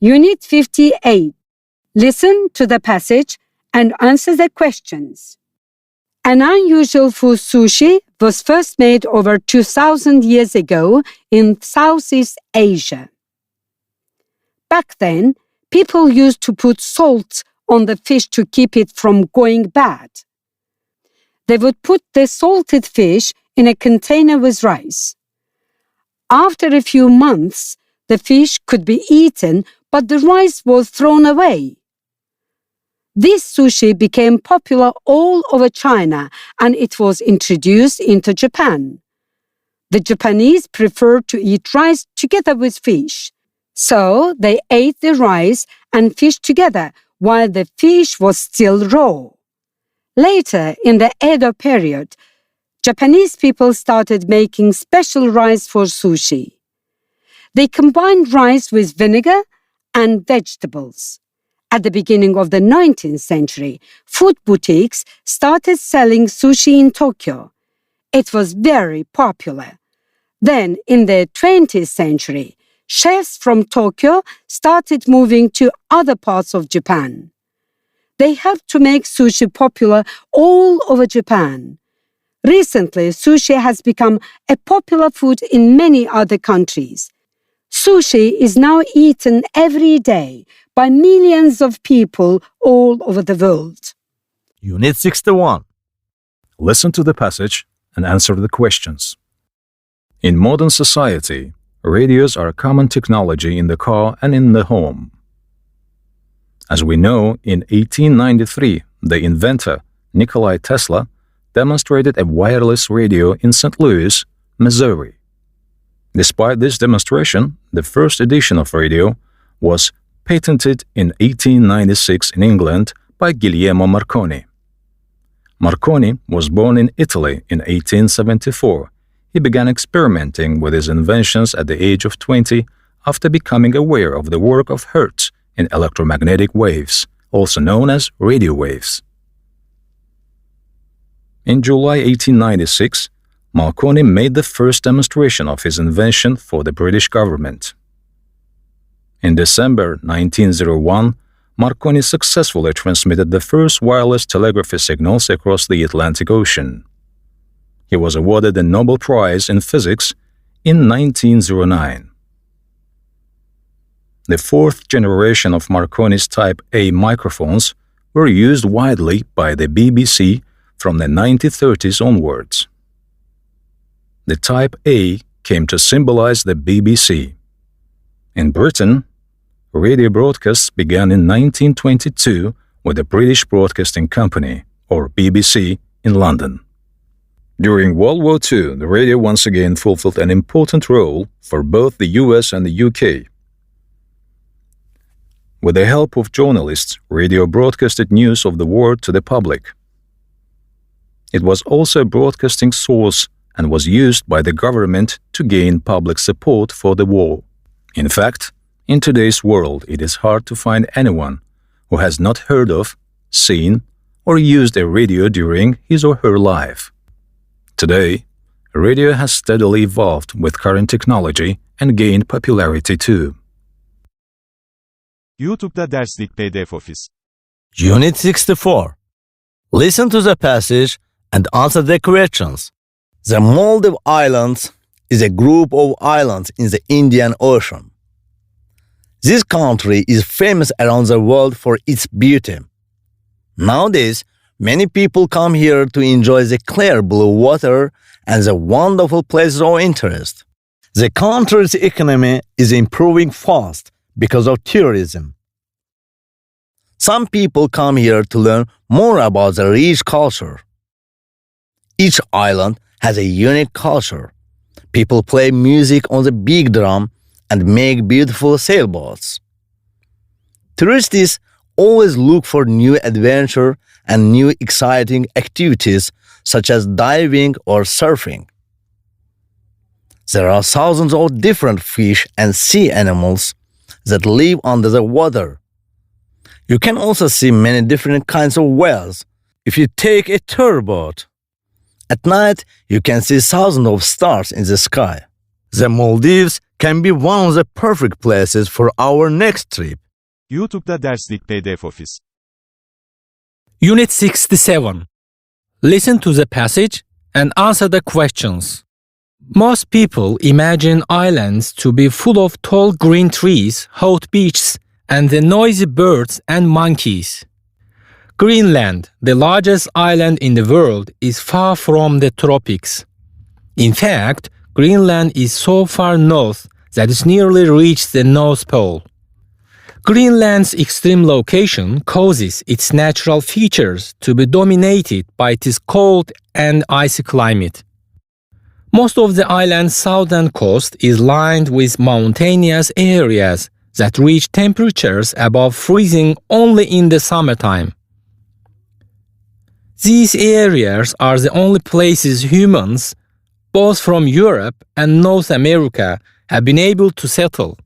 Unit 58. Listen to the passage and answer the questions. An unusual food, sushi, was first made over 2,000 years ago in Southeast Asia. Back then, people used to put salt on the fish to keep it from going bad. They would put the salted fish in a container with rice. After a few months, the fish could be eaten, but the rice was thrown away. This sushi became popular all over China, and it was introduced into Japan. The Japanese preferred to eat rice together with fish, so they ate the rice and fish together while the fish was still raw. Later, in the Edo period, Japanese people started making special rice for sushi. They combined rice with vinegar and vegetables. At the beginning of the 19th century, food boutiques started selling sushi in Tokyo. It was very popular. Then, in the 20th century, chefs from Tokyo started moving to other parts of Japan. They helped to make sushi popular all over Japan. Recently, sushi has become a popular food in many other countries. Sushi is now eaten every day by millions of people all over the world. Unit 61. Listen to the passage and answer the questions. In modern society, radios are a common technology in the car and in the home. As we know, in 1893, the inventor, Nikola Tesla, demonstrated a wireless radio in St. Louis, Missouri. Despite this demonstration, the first edition of radio was patented in 1896 in England by Guglielmo Marconi. Marconi was born in Italy in 1874. He began experimenting with his inventions at the age of 20 after becoming aware of the work of Hertz in electromagnetic waves, also known as radio waves. In July 1896, Marconi made the first demonstration of his invention for the British government. In December 1901, Marconi successfully transmitted the first wireless telegraphy signals across the Atlantic Ocean. He was awarded the Nobel Prize in Physics in 1909. The fourth generation of Marconi's Type A microphones were used widely by the BBC from the 1930s onwards. The Type A came to symbolize the BBC. In Britain, radio broadcasts began in 1922 with the British Broadcasting Company, or BBC, in London. During World War II, the radio once again fulfilled an important role for both the US and the UK. With the help of journalists, radio broadcasted news of the war to the public. It was also a broadcasting source and was used by the government to gain public support for the war. In fact, in today's world, it is hard to find anyone who has not heard of, seen, or used a radio during his or her life. Today, radio has steadily evolved with current technology and gained popularity too. YouTube'da derslik PDF ofis. Unit 64. Listen to the passage and answer the questions. The Maldives Islands is a group of islands in the Indian Ocean. This country is famous around the world for its beauty. Nowadays, many people come here to enjoy the clear blue water and the wonderful places of interest. The country's economy is improving fast because of tourism. Some people come here to learn more about the rich culture. Each island has a unique culture. People play music on the big drum and make beautiful sailboats. Tourists always look for new adventure and new exciting activities such as diving or surfing. There are thousands of different fish and sea animals that live under the water. You can also see many different kinds of whales if you take a tour boat. At night, you can see thousands of stars in the sky. The Maldives can be one of the perfect places for our next trip. YouTube'da derslik PDF ofis. Unit 67. Listen to the passage and answer the questions. Most people imagine islands to be full of tall green trees, hot beaches, and the noisy birds and monkeys. Greenland, the largest island in the world, is far from the tropics. In fact, Greenland is so far north that it nearly reaches the North Pole. Greenland's extreme location causes its natural features to be dominated by its cold and icy climate. Most of the island's southern coast is lined with mountainous areas that reach temperatures above freezing only in the summertime. These areas are the only places humans, both from Europe and North America, have been able to settle.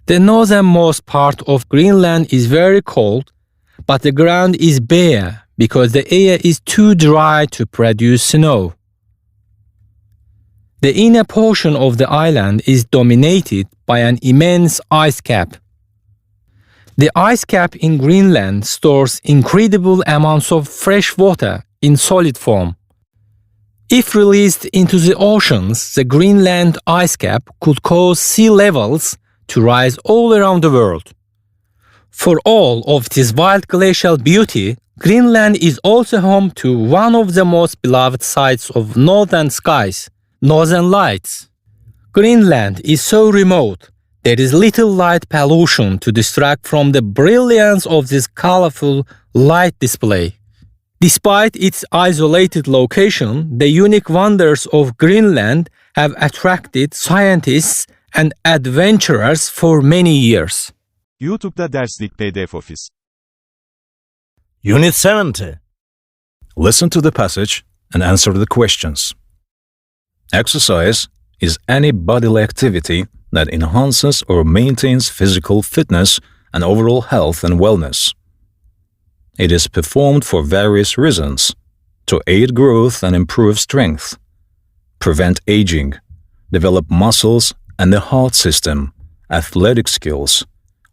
The northernmost part of Greenland is very cold, but the ground is bare because the air is too dry to produce snow. The inner portion of the island is dominated by an immense ice cap. The ice cap in Greenland stores incredible amounts of fresh water in solid form. If released into the oceans, the Greenland ice cap could cause sea levels to rise all around the world. For all of this wild glacial beauty, Greenland is also home to one of the most beloved sights of northern skies, Northern Lights. Greenland is so remote, there is little light pollution to distract from the brilliance of this colorful light display. Despite its isolated location, the unique wonders of Greenland have attracted scientists and adventurers for many years. YouTube'da derslik PDF ofis. Unit 70. Listen to the passage and answer the questions. Exercise is any bodily activity that enhances or maintains physical fitness and overall health and wellness. It is performed for various reasons: to aid growth and improve strength, prevent aging, develop muscles and the heart system, athletic skills,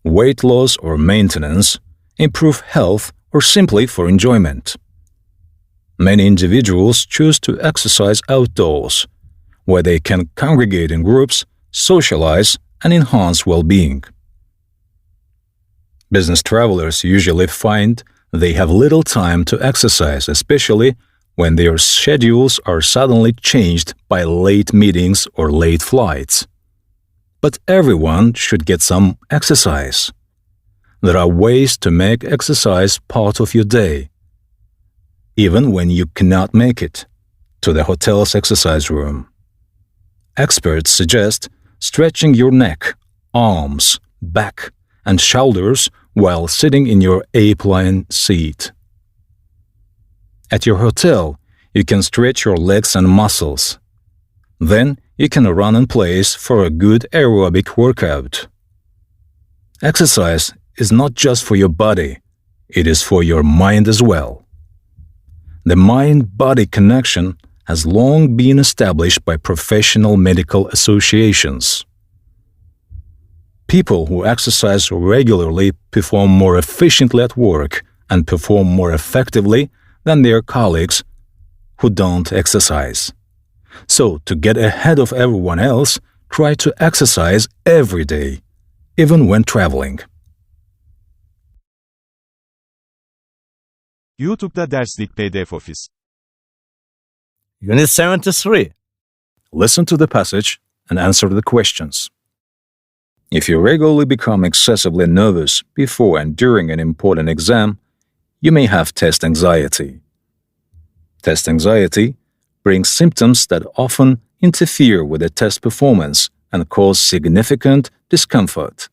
weight loss or maintenance, improve health, or simply for enjoyment. Many individuals choose to exercise outdoors, where they can congregate in groups, socialize, and enhance well-being. Business travelers usually find they have little time to exercise, especially when their schedules are suddenly changed by late meetings or late flights. But everyone should get some exercise. There are ways to make exercise part of your day, even when you cannot make it to the hotel's exercise room. Experts suggest stretching your neck, arms, back, and shoulders while sitting in your A-plane seat. At your hotel, you can stretch your legs and muscles. Then you can run in place for a good aerobic workout. Exercise is not just for your body, it is for your mind as well. The mind-body connection has long been established by professional medical associations. People who exercise regularly perform more efficiently at work and perform more effectively than their colleagues who don't exercise. So, to get ahead of everyone else, try to exercise every day, even when traveling. YouTube'da derslik PDF ofis. Unit 73. Listen to the passage and answer the questions. If you regularly become excessively nervous before and during an important exam, you may have test anxiety. Test anxiety brings symptoms that often interfere with the test performance and cause significant discomfort.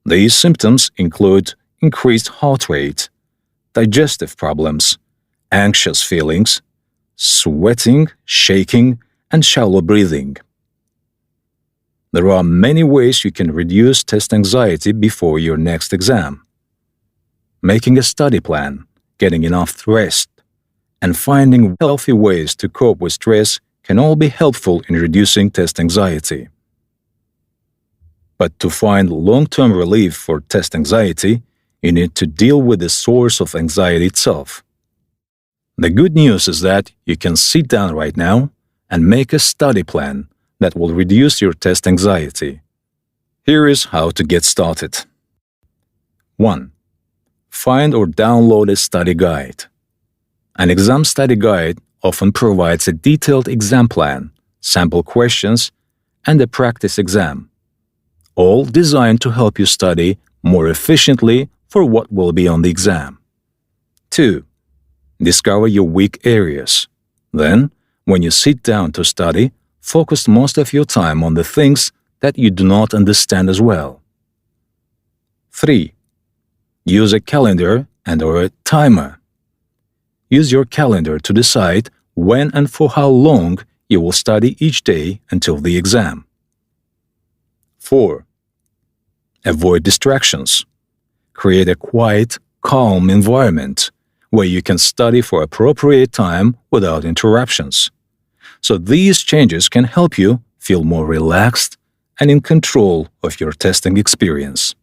These symptoms include increased heart rate, digestive problems, anxious feelings, sweating, shaking, and shallow breathing. There are many ways you can reduce test anxiety before your next exam. Making a study plan, getting enough rest, and finding healthy ways to cope with stress can all be helpful in reducing test anxiety. But to find long-term relief for test anxiety, you need to deal with the source of anxiety itself. The good news is that you can sit down right now and make a study plan that will reduce your test anxiety. Here is how to get started. 1. Find or download a study guide. An exam study guide often provides a detailed exam plan, sample questions, and a practice exam, all designed to help you study more efficiently for what will be on the exam. 2. Discover your weak areas. Then, when you sit down to study, focus most of your time on the things that you do not understand as well. 3. Use a calendar and/or a timer. Use your calendar to decide when and for how long you will study each day until the exam. 4. Avoid distractions. Create a quiet, calm environment where you can study for appropriate time without interruptions. So these changes can help you feel more relaxed and in control of your testing experience.